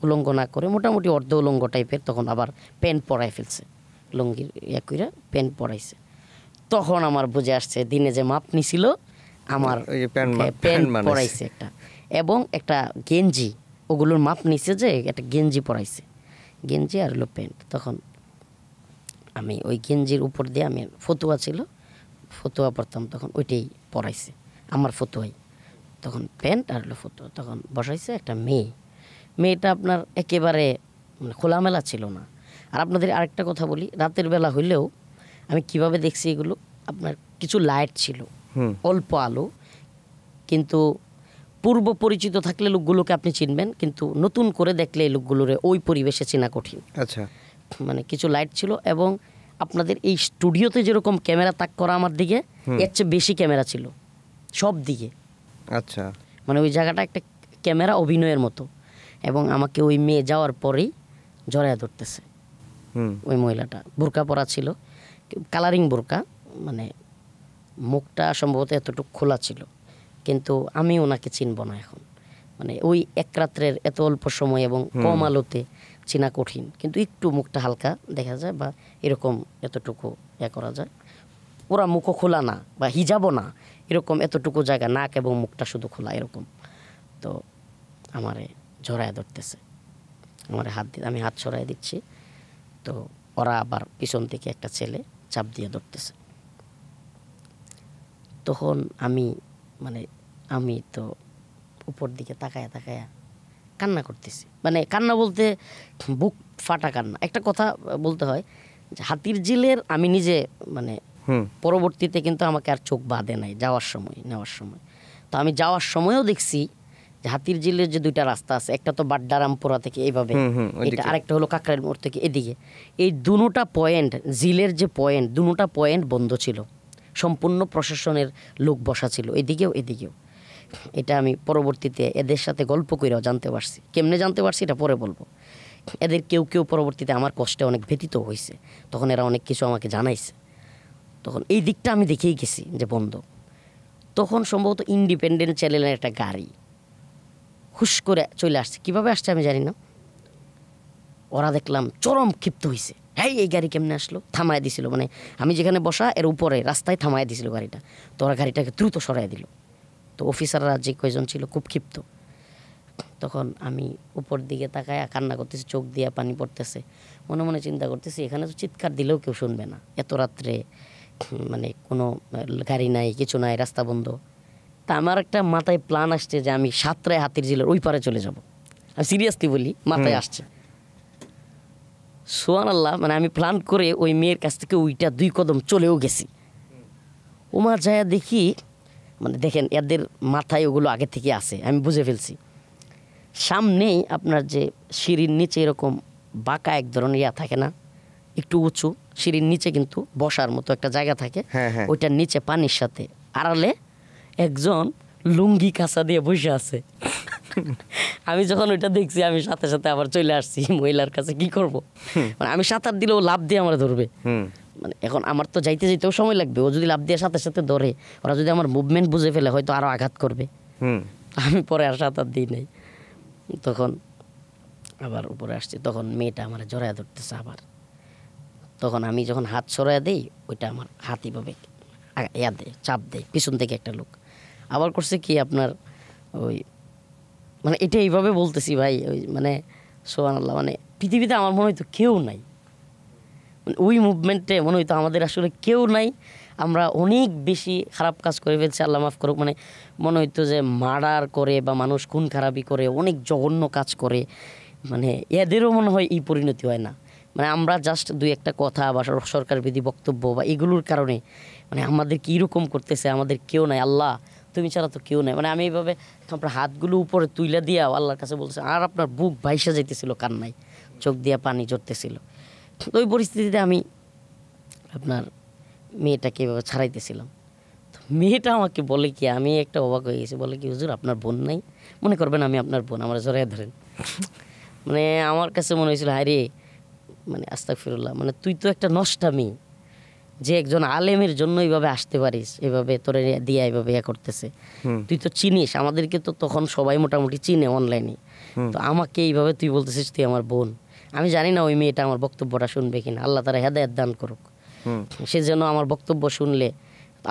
Speaker 2: উলঙ্গ না করে মোটামুটি অর্ধ উলঙ্গ টাইপের, তখন আবার প্যান্ট পরাই ফেলছে, লুঙ্গির কইরা প্যান্ট পরাইছে। তখন আমার বুঝে আসছে দিনে যে মাপ নিছিল আমার প্যান্ট পরাইছে একটা, এবং একটা গেঞ্জি, ওগুলোর মাপ নিছে যে একটা গেঞ্জি পরাইছে, গেঞ্জি আর হলো প্যান্ট। তখন আমি ওই গেঞ্জির উপর দিয়ে, আমি ফতুয়া ছিল, ফতুয়া পরতাম, তখন ওইটাই পরাইছে আমার ফতুয়াই। তখন প্যান্ট আর হলো ফতুয়া। তখন বসাইছে একটা মেয়েটা আপনার একেবারে মানে খোলামেলা ছিল না। আর আপনাদের আরেকটা কথা বলি, রাতের বেলা হইলেও আমি কিভাবে দেখছি এগুলো, আপনার কিছু লাইট ছিল, অল্প আলো, কিন্তু পূর্ব পরিচিত থাকলে লোকগুলোকে আপনি চিনবেন, কিন্তু নতুন করে দেখলে এই লোকগুলোর ওই পরিবেশে চেনা কঠিন।
Speaker 1: আচ্ছা,
Speaker 2: মানে কিছু লাইট ছিল, এবং আপনাদের এই স্টুডিওতে যেরকম ক্যামেরা তাক করা আমার দিকে, এর চেয়ে বেশি ক্যামেরা ছিল সব দিকে।
Speaker 1: আচ্ছা,
Speaker 2: মানে ওই জায়গাটা একটা ক্যামেরা অভিনয়ের মতো। এবং আমাকে ওই মেয়ে যাওয়ার পরেই জড়ায় ধরতেছে ওই মহিলাটা। বোরকা পরা ছিল, কালারিং বোরকা, মানে মুখটা সম্ভবত এতটুকু খোলা ছিল, কিন্তু আমি ওনাকে চিনব না এখন। মানে ওই এক রাত্রের এত অল্প সময় এবং কম আলোতে চেনা কঠিন, কিন্তু একটু মুখটা হালকা দেখা যায়, বা এরকম এতটুকু করা যায়। ওরা মুখও খোলা না বা হিজাবও না, এরকম এতটুকু জায়গা, নাক এবং মুখটা শুধু খোলা এরকম। তো আমারে ঝরায় ধরতেছে, আমার হাত দিয়ে, আমি হাত ছড়াই দিচ্ছি, তো ওরা আবার পিছন থেকে একটা ছেলে চাপ দিয়ে ধরতেছে। তখন আমি তো উপর দিকে তাকায়া কান্না করতেছি, মানে কান্না বলতে বুক ফাটা কান্না। একটা কথা বলতে হয় যে হাতিরঝিলের আমি নিজে মানে পরবর্তীতে কিন্তু আমাকে আর চোখ বাঁধে নাই নেওয়ার সময়। তো আমি যাওয়ার সময়ও দেখছি যে হাতিরঝিলের যে দুইটা রাস্তা আছে, একটা তো বাড্ডারামপুরা থেকে এইভাবে, এটা আরেকটা হলো কাকরাইল মোড় থেকে এদিকে, এই দুটা পয়েন্ট, ঝিলের যে পয়েন্ট, দুটা পয়েন্ট বন্ধ ছিল, সম্পূর্ণ প্রশাসনের লোক বসা ছিল এদিকেও। এটা আমি পরবর্তীতে এদের সাথে গল্প কইরাও জানতে পারছি। কেমনে জানতে পারছি এটা পরে বলবো। এদের কেউ পরবর্তীতে আমার কষ্টে অনেক ব্যথিত হয়েছে, তখন এরা অনেক কিছু আমাকে জানাইছে। তখন এই দিকটা আমি দেখেই গেছি যে বন্ধ। তখন সম্ভবত ইন্ডিপেন্ডেন্ট চ্যানেলের একটা গাড়ি হুশ করে চলে আসছে, কিভাবে আসছে আমি জানি না। ওরা দেখলাম চরম ক্ষিপ্ত হয়েছে, হ্যাঁ এই গাড়ি কেমনে আসলো, থামায় দিছিল, মানে আমি যেখানে বসা এর উপরে রাস্তায় থামায় দিছিল গাড়িটা। তো ওরা গাড়িটাকে দ্রুত সরাই দিল। তো অফিসাররা যে কয়জন ছিল খুব ক্ষিপ্ত। তখন আমি উপর দিকে তাকায় কান্না করতেছি, চোখ দিয়ে পানি পড়তেছে, মনে মনে চিন্তা করতেছি এখানে তো চিৎকার দিলেও কেউ শুনবে না, এত রাত্রে মানে কোনো গাড়ি নাই, কিছু নাই, রাস্তা বন্ধ। তা আমার একটা মাথায় প্ল্যান আসছে যে আমি সাতটায় হাতিরঝিলের ওই পারে চলে যাব। আমি সিরিয়াসলি বলি, মাথায় আসছে। সুবহানাল্লাহ, মানে আমি প্ল্যান করে ওই মেয়ের কাছ থেকে ওইটা 2 কদম চলেও গেছি। ওমা যায় দেখি, মানে দেখেন এদের মাথায় ওগুলো আগে থেকে আছে, আমি বুঝে ফেলছি। সামনেই আপনার যে সিঁড়ির নিচে এরকম বাঁকা এক ধরনের থাকে না, একটু উঁচু, সিঁড়ির নিচে কিন্তু বসার মতো একটা জায়গা থাকে, ওইটার নিচে পানির সাথে আড়ালে একজন লুঙ্গি কাঁচা দিয়ে বসে আছে। আমি যখন ওইটা দেখছি আমি সাথে সাথে আবার চলে আসছি মহিলার কাছে, কি করব, মানে আমি সাঁতার দিলেও লাভ দিয়ে আমার ধরবে, মানে এখন আমার তো যাইতে যেতেও সময় লাগবে, ও যদি লাভ দিয়ে সাথে সাথে ধরে, ওরা যদি আমার মুভমেন্ট বুঝে ফেলে হয়তো আরো আঘাত করবে। আমি পরে আর সাঁতার দিই নাই। তখন আবার উপরে আসছি, তখন মেয়েটা আমার জড়াইয়া ধরতেছে আবার। তখন আমি যখন হাত সরাইয়া দিই, ওইটা আমার হাত এইভাবে ইয়া দেয়, চাপ দেয় পিছন থেকে একটা লোক। আবার করছে কি আপনার ওই মানে এটা এইভাবে বলতেছি ভাই, ওই মানে সুবহানাল্লাহ, মানে পৃথিবীতে আমার মনে হয়তো কেউ নাই, মানে ওই মুভমেন্টে মনে হয়তো আমাদের আসলে কেউ নাই, আমরা অনেক বেশি খারাপ কাজ করে ফেলছি, আল্লাহ মাফ করুক। মানে মনে হইতো যে মার্ডার করে বা মানুষ খুন খারাপি করে, অনেক জঘন্য কাজ করে, মানে এদেরও মনে হয় এই পরিণতি হয় না। মানে আমরা জাস্ট দুই একটা কথা বা সরকার বিধি বক্তব্য বা এগুলোর কারণে মানে আমাদের কীরকম করতেছে, আমাদের কেউ নাই, আল্লাহ তুমি ছাড়া তো কেউ নাই। মানে আমি এইভাবে আপনার হাতগুলো উপরে তুইলা দিয়া আল্লাহর কাছে বলছে, আর আপনার বুক ভাইসা যাইতেছিল কান্নায়, চোখ দিয়া পানি ঝরতেছিল। তো ওই পরিস্থিতিতে আমি আপনার মেয়েটাকে এভাবে ছাড়াইতেছিলাম। তো মেয়েটা আমাকে বলে কি, আমি একটা অবাক হয়ে গেছি, বলে কি হুজুর আপনার বোন নাই, মনে করবেন আমি আপনার বোন, আমার জড়াইয়া ধরেন। মানে আমার কাছে মনে হয়েছিল হায় রে, মানে আস্তাগফিরুল্লাহ, মানে তুই তো একটা নষ্টা মেয়ে, যে একজন আলেমের জন্য এইভাবে আসতে পারিস, এভাবে তোরে দিয়া এইভাবে ইয়া করতেছে, তুই তো চিনিস আমাদেরকে, তো তখন সবাই মোটামুটি চিনে অনলাইনে, তো আমাকে এইভাবে তুই বলতেছিস তুই আমার বোন। আমি জানি না ওই মেয়েটা আমার বক্তব্যটা শুনবে কিনা, আল্লাহ তারা হেদায়েত দান করুক, সে যেন আমার বক্তব্য শুনলে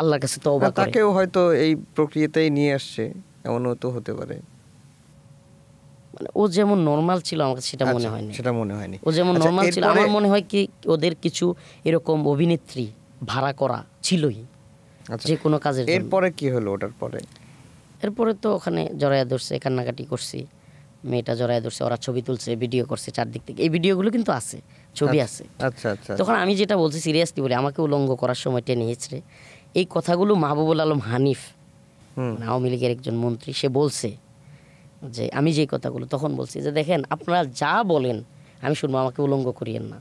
Speaker 2: আল্লাহর কাছে তওবা করে।
Speaker 1: তাকেও হয়তো এই প্রক্রিয়াতেই নিয়ে আসছে, এমনও তো হতে পারে।
Speaker 2: মানে ও যেমন নর্মাল ছিল আমার কাছে সেটা মনে হয়নি,
Speaker 1: সেটা মনে হয়নি।
Speaker 2: ও যেমন নর্মাল ছিল আমার মনে হয় কি ওদের কিছু এরকম অভিনেত্রী ভাড়া করা ছিলই যে কোনো কাজের জন্য।
Speaker 1: এরপরে কি হলো ওটার পরে?
Speaker 2: এরপরে তো ওখানে জড়াইয়া ধরছে, কান্নাকাটি করছি, মেয়েটা জড়াইয়া ধরছে, ওরা ছবি তুলছে, ভিডিও করছে চারদিক থেকে, এই ভিডিওগুলো কিন্তু আছে, ছবি আছে।
Speaker 1: আচ্ছা আচ্ছা।
Speaker 2: তখন আমি যেটা বলছি সিরিয়াসলি বলি, আমাকে উলঙ্গ করার সময় টেনে হিচড়ে এই কথাগুলো মাহবুবুল আলম হানিফ, মানে আওয়ামী লীগের একজন মন্ত্রী, সে বলছে যে আমি যেই কথাগুলো তখন বলছি যে দেখেন আপনারা যা বলেন আমি শুনবো, আমাকে উলঙ্গ করিয়েন না,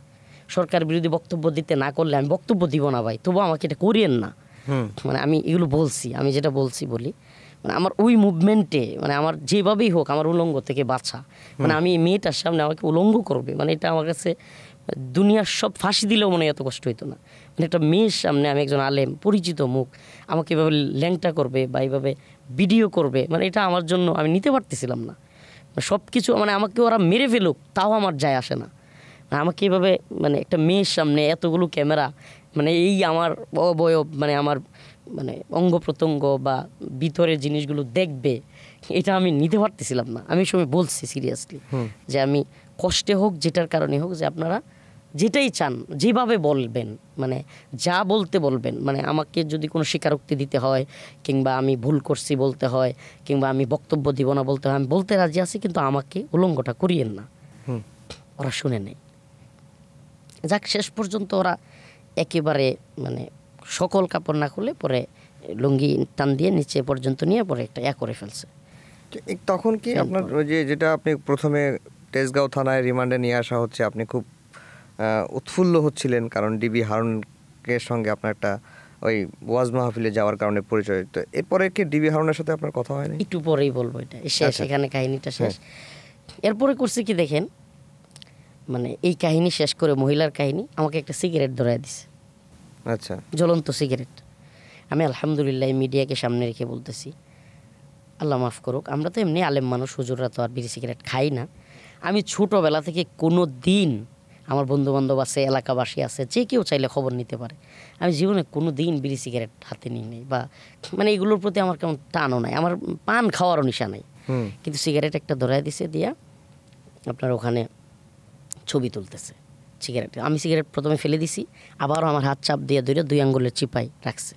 Speaker 2: সরকার বিরোধী বক্তব্য দিতে না করলে আমি বক্তব্য দিব না ভাই, তবু আমাকে এটা করিয়েন না। মানে আমি এগুলো বলছি, আমি যেটা বলছি বলি, মানে আমার ওই মুভমেন্টে মানে আমার যেভাবেই হোক আমার উলঙ্গ থেকে বাঁচা, মানে আমি এই মেয়েটার সামনে আমাকে উলঙ্গ করবে, মানে এটা আমার কাছে দুনিয়ার সব ফাঁসি দিলেও মনে এত কষ্ট হইতো না। মানে একটা মেয়ের সামনে আমি একজন আলেম পরিচিত মুখ, আমাকে এভাবে ল্যাংটা করবে বা এইভাবে ভিডিও করবে, মানে এটা আমার জন্য আমি নিতে পারতেছিলাম না। সব কিছু মানে আমাকে ওরা মেরে ফেলুক তাও আমার যায় আসে না, আমাকে এভাবে মানে একটা মেয়ের সামনে এতগুলো ক্যামেরা, মানে এই আমার অবয়ব মানে আমার মানে অঙ্গ প্রত্যঙ্গ বা ভিতরের জিনিসগুলো দেখবে, এটা আমি নিতে পারতেছিলাম না। আমি সময় বলছি সিরিয়াসলি যে আমি কষ্টে হোক যেটার কারণে হোক, যে আপনারা যেটাই চান যেভাবে বলবেন, মানে যা বলতে বলবেন, মানে আমাকে যদি কোনো স্বীকারোক্তি দিতে হয় কিংবা আমি ভুল করছি বলতে হয় কিংবা আমি বক্তব্য দিব না বলতে হয়, আমি বলতে রাজি আছি, কিন্তু আমাকে উলঙ্গটা করিয়েন না। ওরা শুনে নেই। যাক, শেষ পর্যন্ত ওরা একেবারে মানে সকল কাপড় না খুলে পরে লুঙ্গি টান দিয়ে নিচে পর্যন্ত নিয়ে পরে একটা করে ফেলছে।
Speaker 1: তখন কি আপনার ওই যে যেটা আপনি প্রথমে তেজগাঁও থানায় রিমান্ডে নিয়ে আসা হচ্ছে, আপনি খুব উৎফুল্ল হচ্ছিলেন কারণ ডিবি হারুনের সঙ্গে আপনার একটা ওই ওয়াজ মাহফিলে যাওয়ার কারণে পরিচয়। তো এরপরে কি ডিবি হারুনের সাথে আপনার কথা হয়নি?
Speaker 2: একটু পরেই বলবো, এটা শেষ, এখানে কাহিনীটা শেষ। এরপরে করছে কি দেখেন, মানে এই কাহিনী শেষ করে মহিলার কাহিনী, আমাকে একটা সিগারেট ধরায় দিছে।
Speaker 1: আচ্ছা,
Speaker 2: জ্বলন্ত সিগারেট। আমি আলহামদুলিল্লাহ মিডিয়াকে সামনে রেখে বলতেছি, আল্লাহ মাফ করুক, আমরা তো এমনি আলেম মানুষ, হুজুররা তো আর বিড়ি সিগারেট খাই না। আমি ছোটোবেলা থেকে কোনো দিন, আমার বন্ধুবান্ধব আছে, এলাকাবাসী আছে, যে কেউ চাইলে খবর নিতে পারে, আমি জীবনে কোনো দিন বিড়ি সিগারেট হাতে নিই নাই, বা মানে এগুলোর প্রতি আমার কেমন টানও নাই, আমার পান খাওয়ারও নিশা নাই। কিন্তু সিগারেট একটা ধরায় দিছে, দিয়া আপনার ওখানে ছবি তুলতেছে সিগারেট। আমি সিগারেট প্রথমে ফেলে দিছি, আবারও আমার হাত চাপ দিয়ে ধরে 2 আঙ্গুলের চিপাই রাখছে,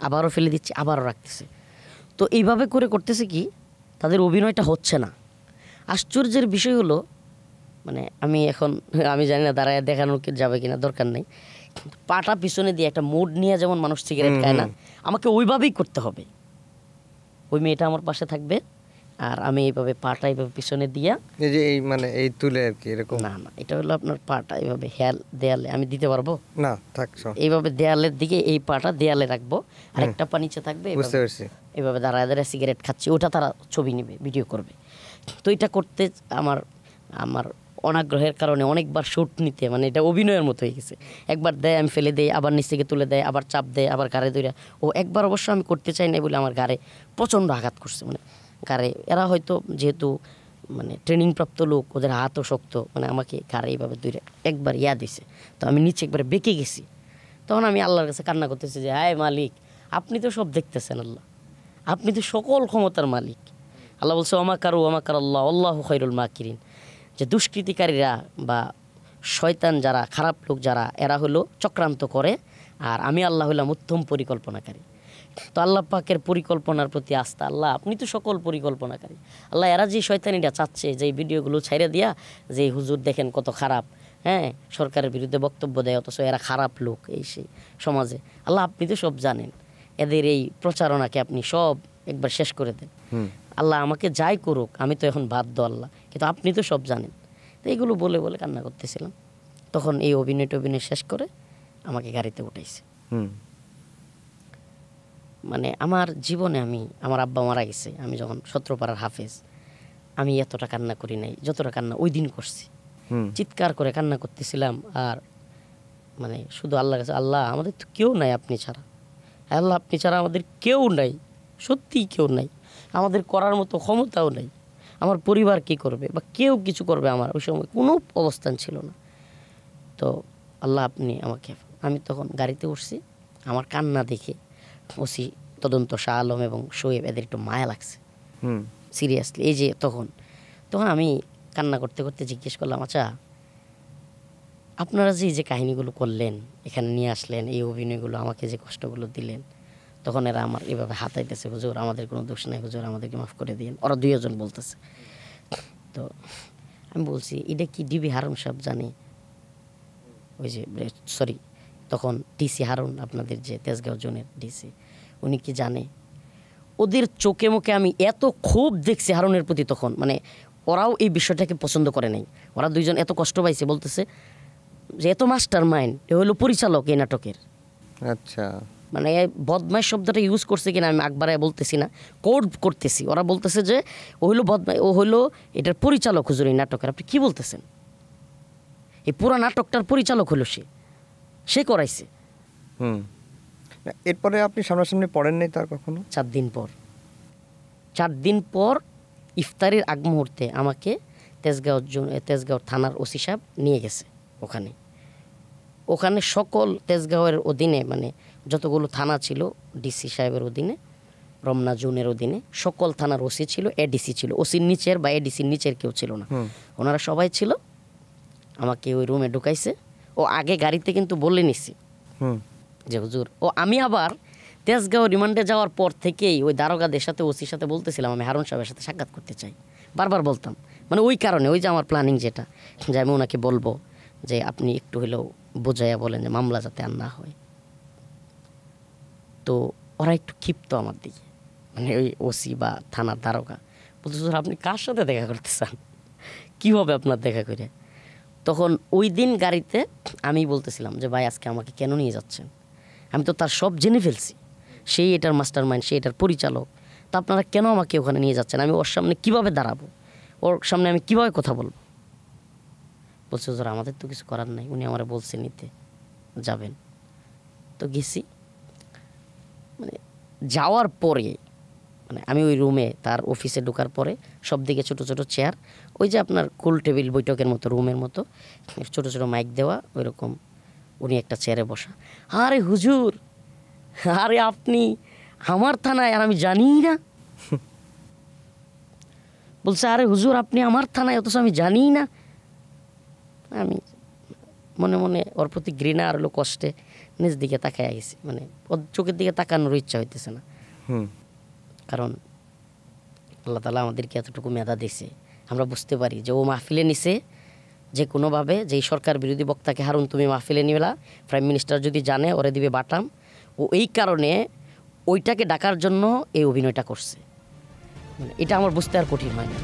Speaker 2: আবারও ফেলে দিচ্ছি, আবারও রাখতেছে। তো এইভাবে করে করতেছে কি, তাদের অভিনয়টা হচ্ছে না। আশ্চর্যের বিষয় হলো, মানে আমি জানি না দাঁড়ায় দেখানো যাবে কিনা, দরকার নেই, পাটা পিছনে দিয়ে একটা মুড নিয়ে যেমন মানুষ সিগারেট খায় না, আমাকে ওইভাবেই করতে হবে। ওই মেয়েটা আমার পাশে থাকবে আর আমি এইভাবে পাটা এইভাবে পিছনে দিয়া,
Speaker 1: এই যে এই মানে এই তুলে আর কি এরকম
Speaker 2: না না, এটা হলো আপনার পাটা এইভাবে দেয়ালে আমি দিতে পারবো
Speaker 1: না, থাকছো
Speaker 2: এইভাবে দেয়ালের দিকে, এই পাটা দেয়ালে রাখবো আর একটা পা নিচে থাকবে,
Speaker 1: বুঝতে পারছি।
Speaker 2: এইভাবে দাঁড়ায় দাঁড়ায় সিগারেট খাচ্ছি, ওটা তারা ছবি নেবে, ভিডিও করবে। তো এটা করতে আমার আমার অনাগ্রহের কারণে অনেকবার শ্যুট নিতে মানে এটা অভিনয়ের মতো হয়ে গেছে। একবার দেয় আমি ফেলে দেই, আবার নিচ থেকে তুলে দেয়, আবার চাপ দেয়, আবার গাড়ে ধরে। ও একবার অবশ্য আমি করতে চাই না বলে আমার গাড়ে প্রচণ্ড আঘাত করছে, মানে গাড়ে। এরা হয়তো যেহেতু মানে ট্রেনিংপ্রাপ্ত লোক, ওদের হাতও শক্ত, মানে আমাকে গাড়ে এইভাবে ধরে একবার দিছে। তো আমি নিচে একবারে বেঁকে গেছি। তখন আমি আল্লাহর কাছে কান্না করতেছি যে হায় মালিক, আপনি তো সব দেখতেছেন, আল্লাহ আপনি তো সকল ক্ষমতার মালিক। আল্লাহ বলছে ওমাকার আল্লাহ আল্লাহু খায়রুল মাকিরিন, যে দুষ্কৃতিকারীরা বা শয়তান যারা, খারাপ লোক যারা, এরা হলো চক্রান্ত করে, আর আমি আল্লাহ হলাম উত্তম পরিকল্পনাকারী। তো আল্লাহ পাকের পরিকল্পনার প্রতি আস্থা, আল্লাহ আপনি তো সকল পরিকল্পনাকারী। আল্লাহ এরা যে শয়তানিটা চাচ্ছে, যে ভিডিওগুলো ছাইড়ে দিয়া যে হুজুর দেখেন কত খারাপ, হ্যাঁ সরকারের বিরুদ্ধে বক্তব্য দেয়, অথচ এরা খারাপ লোক এই সেই সমাজে, আল্লাহ আপনি তো সব জানেন, এদের এই প্রচারণাকে আপনি সব একবার শেষ করে দেন। আল্লাহ আমাকে যাই করুক, আমি তো এখন বাধ্য আল্লাহ, কিন্তু আপনি তো সব জানেন। তো এইগুলো বলে বলে কান্না করতেছিলাম। তখন এই অভিনয় শেষ করে আমাকে গাড়িতে উঠাইছে। মানে আমার জীবনে আমার আব্বা মারা গেছে, আমি যখন সত্রপাড়ার হাফেজ, আমি এতটা কান্না করি নাই যতটা কান্না ওই দিন করছি। চিৎকার করে কান্না করতেছিলাম, আর মানে শুধু আল্লাহর কাছে, আল্লাহ আমাদের তো কেউ নাই আপনি ছাড়া, আল্লাহ আপনি ছাড়া আমাদের কেউ নাই, সত্যিই কেউ নাই, আমাদের করার মতো ক্ষমতাও নাই, আমার পরিবার কি করবে বা কেউ কিছু করবে, আমার ওই সময় কোনো অবস্থান ছিল না। তো আল্লাহ আপনি আমাকে, আমি তখন গাড়িতে উঠছি, আমার কান্না দেখে ওসি তদন্ত শাহ আলম এবং শোয়েব এদের একটু মায়া লাগছে সিরিয়াসলি। এই যে তখন আমি কান্না করতে করতে জিজ্ঞেস করলাম, আচ্ছা আপনারা যে কাহিনীগুলো করলেন, এখানে নিয়ে আসলেন, এই অভিনয়গুলো আমাকে যে কষ্টগুলো দিলেন, তখন এরা আমার এভাবে হাতাইতেছে, হুজুর আমাদের কোনো দোষ নাই, হুজুর আমাদেরকে মাফ করে দিন, ওরা দুইজন বলতেছে। তো আমি বলছি এটা কি ডিবি হারুন সাহেব জানে, ওই যে সরি তখন ডিসি হারুন, আপনাদের যে তেজগাঁও জোনের ডিসি, উনি কি জানে? ওদের চোখে মুখে আমি এত ক্ষোভ দেখছি হারুনের প্রতি তখন, মানে ওরাও এই বিষয়টাকে পছন্দ করে নাই, ওরা দুইজন এত কষ্ট পাইছে, বলতেছে যে এত মাস্টার মাইন্ড, এ হলো পরিচালক এই নাটকের।
Speaker 1: আচ্ছা,
Speaker 2: মানে বদমাইশ শব্দটা ইউজ করছে কিনা আমি একবারে বলতেছি না, কোড করতেছি। ওরা বলতেছে যে ও হইলো বদমাই, ও হইলো এটার পরিচালক হুজুর এই নাটকের। আপনি কি বলতেছেন? এই পুরো নাটকটার পরিচালক হলো সে করাইছে।
Speaker 1: এরপরে আপনি সামনাসামনি পড়েন নাই তার কখনো?
Speaker 2: 4 দিন পর ইফতারের আগ মুহূর্তে আমাকে তেজগাঁও থানার ওসি সাহেব নিয়ে গেছে। ওখানে সকল তেজগাঁওয়ের অধীনে, মানে যতগুলো থানা ছিল ডিসি সাহেবের অধীনে, রমনা জোনের অধীনে সকল থানার ওসি ছিল, এডিসি ছিল, ওসির নিচের বা এডিসির নিচের কেউ ছিল না, ওনারা সবাই ছিল। আমাকে ওই রুমে ঢুকাইছে। ও আগে গাড়িতে কিন্তু বলে নিছি যে হুজুর, ও আমি আবার তেজগাঁও রিমান্ডে যাওয়ার পর থেকেই ওই দারোগাদের সাথে ওসির সাথে বলতেছিলাম আমি হারুন সাহেবের সাথে সাক্ষাৎ করতে চাই, বারবার বলতাম। মানে ওই কারণে, ওই যে আমার প্ল্যানিং যেটা, যে আমি ওনাকে বলবো যে আপনি একটু হলেও বোঝাইয়া বলেন যে মামলা যাতে আর না হয়। তো ওরা একটু ক্ষিপ্ত আমার দিকে, মানে ওই ওসি বা থানার দারোগা বলতে, হুজুর আপনি কার সাথে দেখা করতে চান, কী হবে আপনার দেখা করে? তখন ওই দিন গাড়িতে আমি বলতেছিলাম যে ভাই আজকে আমাকে কেন নিয়ে যাচ্ছেন, আমি তো তার সব জেনে ফেলছি, সেই এটার মাস্টার মাইন্ড, সেই এটার পরিচালক, তা আপনারা কেন আমাকে ওখানে নিয়ে যাচ্ছেন? আমি ওর সামনে কিভাবে দাঁড়াবো, ওর সামনে আমি কিভাবে কথা বলবো? বলছে হুজুর আমাদের তো কিছু করার নাই, উনি আমার বলছে নিতে যাবেন। তো গেছি। মানে যাওয়ার পরে, মানে আমি ওই রুমে তার অফিসে ঢোকার পরে সব দিকে ছোট ছোট চেয়ার, ওই যে আপনার গোল টেবিল বৈঠকের মতো রুমের মতো ছোট ছোট মাইক দেওয়া, ওই রকম উনি একটা চেয়ারে বসা। আরে হুজুর, আরে আপনি আমার থানায় আর আমি জানি না। বলছে আরে হুজুর আপনি আমার থানায়, অথচ আমি জানি না। আমি মনে মনে ওর প্রতি ঘৃণা আর হলো কষ্টে নিজ দিকে তাকায় গেছি, মানে ওর চোখের দিকে তাকানোর ইচ্ছা হইতেছে না। কারণ আল্লাহ তাআলা আমাদেরকে এতটুকু মেধা দিয়েছে, আমরা বুঝতে পারি যে ও মাহফিলে নিছে যে কোনোভাবে, যে সরকার বিরোধী বক্তাকে হারুন তুমি মাহফিলে নিবেলা, প্রাইম মিনিস্টার যদি জানে ওরে দিবে বাটাম। ও এই কারণে ওইটাকে ডাকার জন্য এই অভিনয়টা করছে। মানে এটা আমার বুঝতে আর কঠিন হয় না।